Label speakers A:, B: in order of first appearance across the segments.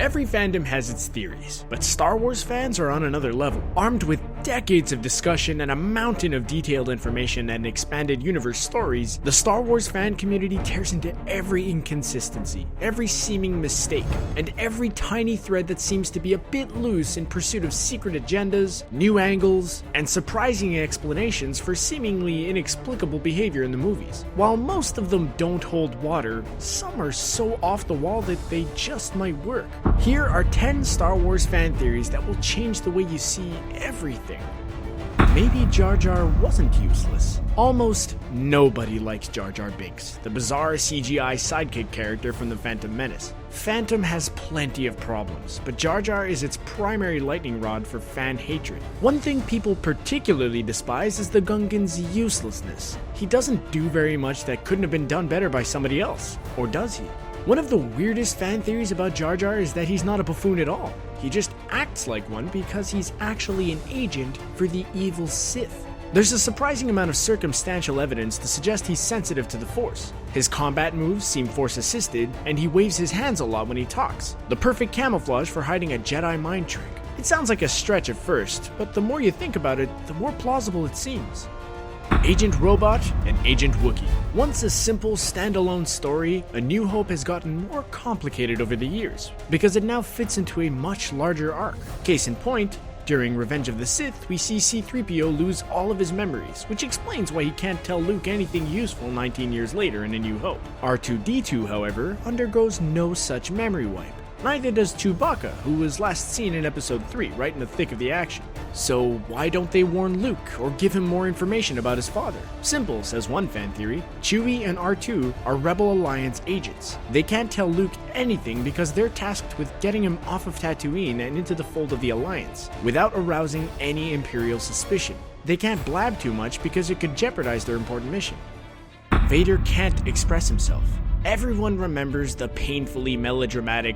A: Every fandom has its theories, but Star Wars fans are on another level. Armed with decades of discussion and a mountain of detailed information and expanded universe stories, the Star Wars fan community tears into every inconsistency, every seeming mistake, and every tiny thread that seems to be a bit loose in pursuit of secret agendas, new angles, and surprising explanations for seemingly inexplicable behavior in the movies. While most of them don't hold water, some are so off the wall that they just might work. Here are 10 Star Wars fan theories that will change the way you see everything. Maybe Jar Jar wasn't useless. Almost nobody likes Jar Jar Binks, the bizarre CGI sidekick character from The Phantom Menace. Phantom has plenty of problems, but Jar Jar is its primary lightning rod for fan hatred. One thing people particularly despise is the Gungan's uselessness. He doesn't do very much that couldn't have been done better by somebody else. Or does he? One of the weirdest fan theories about Jar Jar is that he's not a buffoon at all. He just acts like one because he's actually an agent for the evil Sith. There's a surprising amount of circumstantial evidence to suggest he's sensitive to the Force. His combat moves seem Force-assisted, and he waves his hands a lot when he talks. The perfect camouflage for hiding a Jedi mind trick. It sounds like a stretch at first, but the more you think about it, the more plausible it seems. Agent Robot and Agent Wookiee. Once a simple standalone story, A New Hope has gotten more complicated over the years, because it now fits into a much larger arc. Case in point, during Revenge of the Sith, we see C-3PO lose all of his memories, which explains why he can't tell Luke anything useful 19 years later in A New Hope. R2-D2, however, undergoes no such memory wipe. Neither does Chewbacca, who was last seen in Episode 3, right in the thick of the action. So why don't they warn Luke, or give him more information about his father? Simple, says one fan theory. Chewie and R2 are Rebel Alliance agents. They can't tell Luke anything because they're tasked with getting him off of Tatooine and into the fold of the Alliance, without arousing any Imperial suspicion. They can't blab too much because it could jeopardize their important mission. Vader can't express himself. Everyone remembers the painfully melodramatic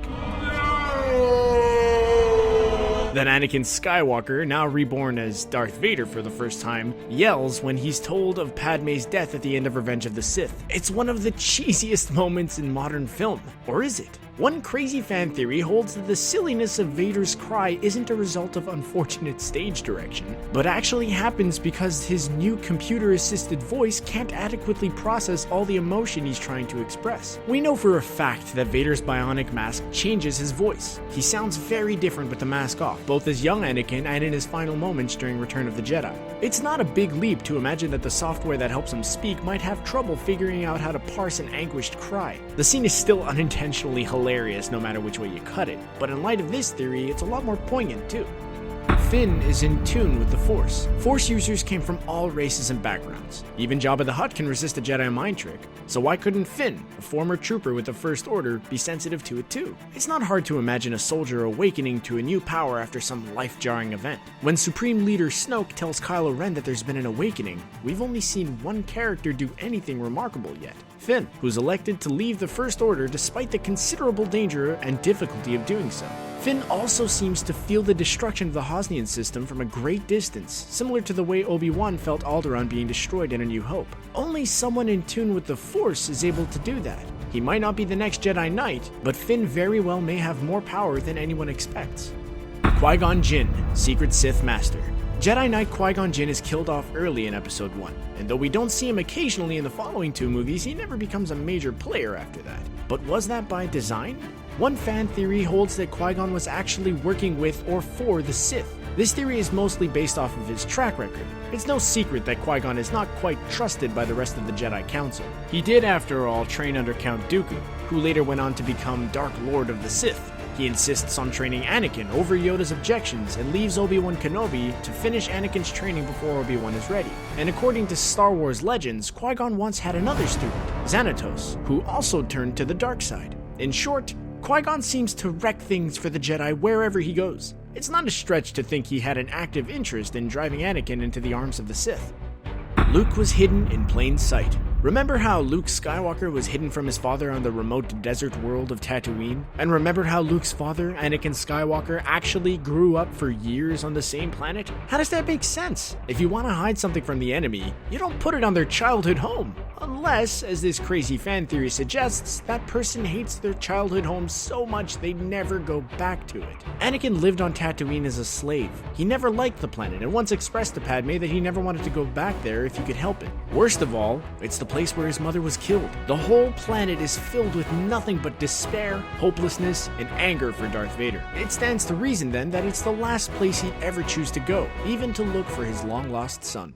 A: that Anakin Skywalker, now reborn as Darth Vader for the first time, yells when he's told of Padme's death at the end of Revenge of the Sith. It's one of the cheesiest moments in modern film. Or is it? One crazy fan theory holds that the silliness of Vader's cry isn't a result of unfortunate stage direction, but actually happens because his new computer-assisted voice can't adequately process all the emotion he's trying to express. We know for a fact that Vader's bionic mask changes his voice. He sounds very different with the mask off, both as young Anakin and in his final moments during Return of the Jedi. It's not a big leap to imagine that the software that helps him speak might have trouble figuring out how to parse an anguished cry. The scene is still unintentionally hilarious no matter which way you cut it, but in light of this theory, it's a lot more poignant too. Finn is in tune with the Force. Force users came from all races and backgrounds. Even Jabba the Hutt can resist a Jedi mind trick, so why couldn't Finn, a former trooper with the First Order, be sensitive to it too? It's not hard to imagine a soldier awakening to a new power after some life-jarring event. When Supreme Leader Snoke tells Kylo Ren that there's been an awakening, we've only seen one character do anything remarkable yet. Finn, who's elected to leave the First Order despite the considerable danger and difficulty of doing so. Finn also seems to feel the destruction of the Hosnian system from a great distance, similar to the way Obi-Wan felt Alderaan being destroyed in A New Hope. Only someone in tune with the Force is able to do that. He might not be the next Jedi Knight, but Finn very well may have more power than anyone expects. Qui-GON Jinn, Secret Sith Master. Jedi Knight Qui-GON Jinn is killed off early in Episode 1, and though we don't see him occasionally in the following two movies, he never becomes a major player after that. But was that by design? One fan theory holds that Qui-GON was actually working with or for the Sith. This theory is mostly based off of his track record. It's no secret that Qui-GON is not quite trusted by the rest of the Jedi Council. He did, after all, train under Count Dooku, who later went on to become Dark Lord of the Sith. He insists on training Anakin over Yoda's objections and leaves Obi-Wan Kenobi to finish Anakin's training before Obi-Wan is ready. And according to Star Wars legends, Qui-GON once had another student, Xanatos, who also turned to the dark side. In short, Qui-GON seems to wreck things for the Jedi wherever he goes. It's not a stretch to think he had an active interest in driving Anakin into the arms of the Sith. Luke was hidden in plain sight. Remember how Luke Skywalker was hidden from his father on the remote desert world of Tatooine? And remember how Luke's father, Anakin Skywalker, actually grew up for years on the same planet? How does that make sense? If you want to hide something from the enemy, you don't put it on their childhood home. Unless, as this crazy fan theory suggests, that person hates their childhood home so much they never go back to it. Anakin lived on Tatooine as a slave. He never liked the planet and once expressed to Padme that he never wanted to go back there if he could help it. Worst of all, it's the place where his mother was killed. The whole planet is filled with nothing but despair, hopelessness, and anger for Darth Vader. It stands to reason then that it's the last place he'd ever choose to go, even to look for his long-lost son.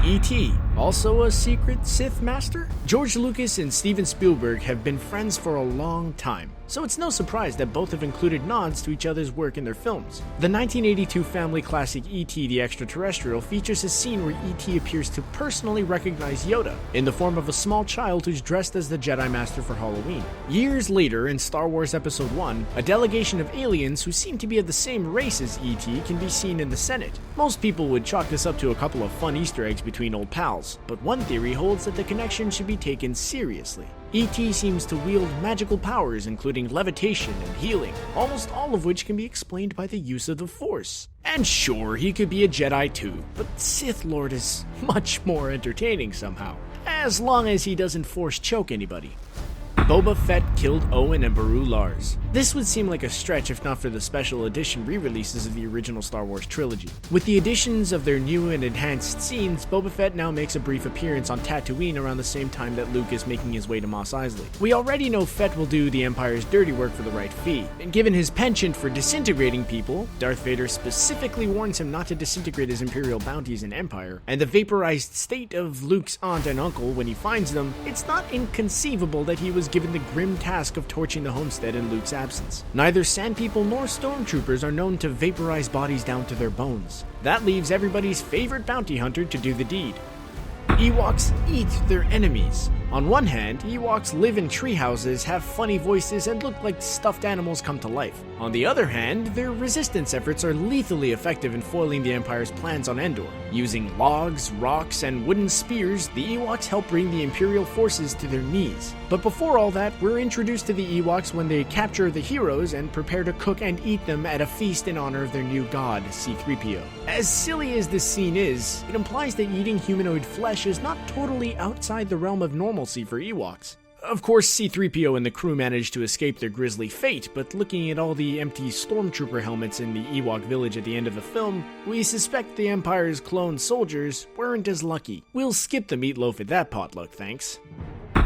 A: E.T., also a secret Sith master? George Lucas and Steven Spielberg have been friends for a long time, so it's no surprise that both have included nods to each other's work in their films. The 1982 family classic E.T. the Extraterrestrial features a scene where E.T. appears to personally recognize Yoda, in the form of a small child who's dressed as the Jedi Master for Halloween. Years later, in Star Wars Episode 1, a delegation of aliens who seem to be of the same race as E.T. can be seen in the Senate. Most people would chalk this up to a couple of fun Easter eggs between old pals, but one theory holds that the connection should be taken seriously. E.T. seems to wield magical powers including levitation and healing, almost all of which can be explained by the use of the Force. And sure, he could be a Jedi too, but Sith Lord is much more entertaining somehow, as long as he doesn't force choke anybody. Boba Fett killed Owen and BERU LARS. This would seem like a stretch if not for the special edition re-releases of the original Star Wars trilogy. With the additions of their new and enhanced scenes, Boba Fett now makes a brief appearance on Tatooine around the same time that Luke is making his way to Mos Eisley. We already know Fett will do the Empire's dirty work for the right fee, and given his penchant for disintegrating people, Darth Vader specifically warns him not to disintegrate his Imperial bounties in Empire, and the vaporized state of Luke's aunt and uncle when he finds them, it's not inconceivable that he was given the grim task of torching the homestead in Luke's absence. Neither Sand People nor Stormtroopers are known to vaporize bodies down to their bones. That leaves everybody's favorite bounty hunter to do the deed. Ewoks eat their enemies. On one hand, Ewoks live in tree houses, have funny voices, and look like stuffed animals come to life. On the other hand, their resistance efforts are lethally effective in foiling the Empire's plans on Endor. Using logs, rocks, and wooden spears, the Ewoks help bring the Imperial forces to their knees. But before all that, we're introduced to the Ewoks when they capture the heroes and prepare to cook and eat them at a feast in honor of their new god, C-3PO. As silly as this scene is, it implies that eating humanoid flesh is not totally outside the realm of normalcy for Ewoks. Of course, C-3PO and the crew managed to escape their grisly fate, but looking at all the empty Stormtrooper helmets in the Ewok village at the end of the film, we suspect the Empire's clone soldiers weren't as lucky. We'll skip the meatloaf at that potluck, thanks.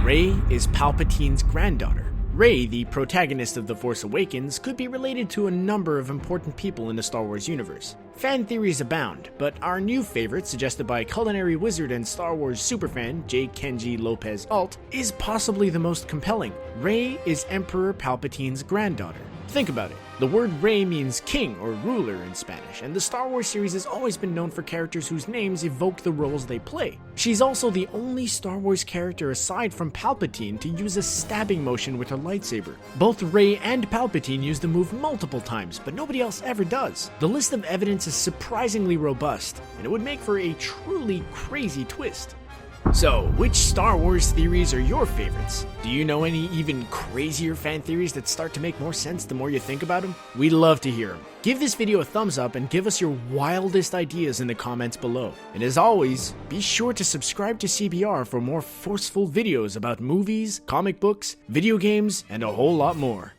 A: Rey is Palpatine's granddaughter. Rey, the protagonist of The Force Awakens, could be related to a number of important people in the Star Wars universe. Fan theories abound, but our new favorite, suggested by culinary wizard and Star Wars superfan J. Kenji Lopez Alt, is possibly the most compelling. Rey is Emperor Palpatine's granddaughter. Think about it. The word Rey means king or ruler in Spanish, and the Star Wars series has always been known for characters whose names evoke the roles they play. She's also the only Star Wars character aside from Palpatine to use a stabbing motion with her lightsaber. Both Rey and Palpatine use the move multiple times, but nobody else ever does. The list of evidence is surprisingly robust, and it would make for a truly crazy twist. So, which Star Wars theories are your favorites? Do you know any even crazier fan theories that start to make more sense the more you think about them? We'd love to hear them. Give this video a thumbs up and give us your wildest ideas in the comments below. And as always, be sure to subscribe to CBR for more forceful videos about movies, comic books, video games, and a whole lot more.